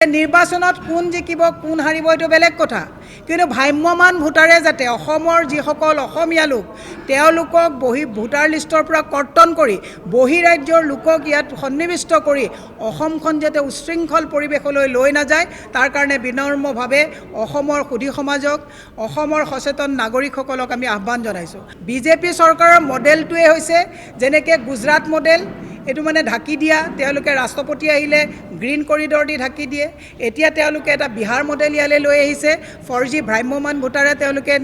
নিৰ্বাচনত কোন জিকিব কোন হাৰিব এইটো বেলেগ কথা, কিন্তু ভ্ৰাম্যমান ভোটাৰে যাতে অসমৰ যিসকল অসমীয়া লোক তেওঁলোকক ভোটাৰ লিষ্টৰ পৰা কৰ্তন কৰি বহিৰাজ্যৰ লোকক ইয়াত সন্নিৱিষ্ট কৰি অসমখন যাতে উশৃংখল পৰিৱেশলৈ লৈ নাযায় তাৰ কাৰণে বিনম্ৰভাৱে অসমৰ সুধী সমাজক অসমৰ সচেতন নাগৰিকসকলক আমি আহ্বান জনাইছোঁ। বিজেপি চৰকাৰৰ মডেলটোৱে হৈছে যেনেকৈ গুজৰাট মডেল, এইটো মানে ঢাকি দিয়া, তেওঁলোকে ৰাষ্ট্ৰপতি আহিলে গ্ৰীণ কৰিডৰ দি ঢাকি দিয়ে। এতিয়া তেওঁলোকে এটা বিহাৰ মডেল ইয়ালৈ লৈ আহিছে, ফৰ্জি ভ্ৰাম্যমান ভোটাৰে তেওঁলোকে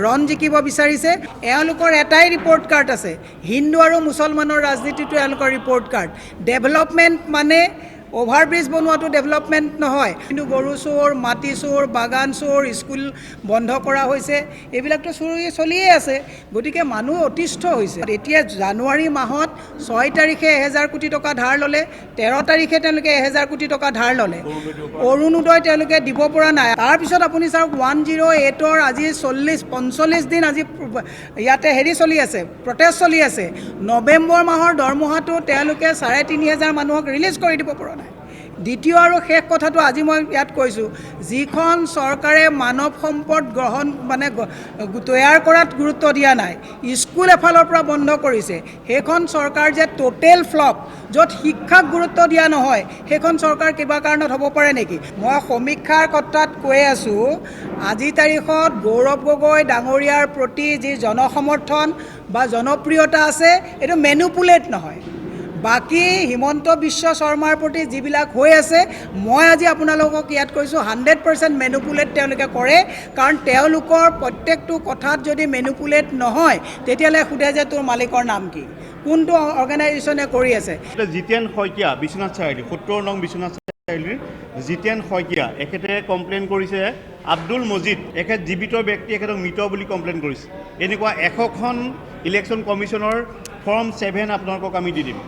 ৰণ জিকিব বিচাৰিছে। এওঁলোকৰ এটাই ৰিপৰ্ট কাৰ্ড আছে, হিন্দু আৰু মুছলমানৰ ৰাজনীতিটো এওঁলোকৰ ৰিপৰ্ট কাৰ্ড। ডেভেলপমেণ্ট মানে অভাৰব্ৰিজ বনোৱাটো ডেভেলপমেণ্ট নহয়, কিন্তু গৰু চোৰ, মাটি চোৰ, বাগান চোৰ, স্কুল বন্ধ কৰা হৈছে, এইবিলাকতো চলিয়ে আছে। গতিকে মানুহ অতিষ্ঠ হৈছে। এতিয়া জানুৱাৰী মাহত 6 তাৰিখে 1000 কোটি টকা ধাৰ ল'লে, 13 তাৰিখে তেওঁলোকে 1000 কোটি টকা ধাৰ ল'লে, অৰুণোদয় তেওঁলোকে দিব পৰা নাই। তাৰপিছত আপুনি চাওক 108ৰ আজি 45 দিন আজি ইয়াতে চলি আছে, প্ৰটেষ্ট চলি আছে। নৱেম্বৰ মাহৰ দৰমহাটো তেওঁলোকে 3500 মানুহক ৰিলিজ কৰি দিব পৰা নাই। দ্বিতীয় আৰু শেষ কথাটো আজি মই ইয়াত কৈছোঁ, যিখন চৰকাৰে মানৱ সম্পদ তৈয়াৰ কৰাত গুৰুত্ব দিয়া নাই, স্কুল এফালৰ পৰা বন্ধ কৰিছে, সেইখন চৰকাৰ যে টোটেল ফ্লপ, য'ত শিক্ষাক গুৰুত্ব দিয়া নহয়, সেইখন চৰকাৰ কিবা কাৰণত হ'ব পাৰে নেকি? মই সমীক্ষাৰ কথাত কৈ আছোঁ, আজি তাৰিখত গৌৰৱ গগৈ ডাঙৰীয়াৰ প্ৰতি যি জনসমৰ্থন বা জনপ্ৰিয়তা আছে এইটো মেনুপুলেট নহয়। বাকী হিমন্ত বিশ্ব শৰ্মাৰ প্ৰতি যিবিলাক হৈ আছে, মই আজি আপোনালোকক ইয়াত কৈছোঁ 100% মেনুপুলেট তেওঁলোকে কৰে, কাৰণ তেওঁলোকৰ প্ৰত্যেকটো কথাত যদি মেনুপুলেট নহয় তেতিয়াহ'লে সোধে যে তোৰ মালিকৰ নাম কি, কোনটো অৰ্গেনাইজেশ্যনে কৰি আছে। জিতেন শইকীয়া বিশ্বনাথ চাৰিআলি 17 নং বিশ্বনাথ চাৰিআলিৰ জিতেন শইকীয়া এখেতে কমপ্লেইন কৰিছে আব্দুল মজিদ এখেত জীৱিত ব্যক্তি, এখেতক মৃত বুলি কমপ্লেইন কৰিছে। এনেকুৱা 100খন ইলেকশ্যন কমিশ্যনৰ ফৰ্ম 7 আপোনালোকক আমি দি দিম।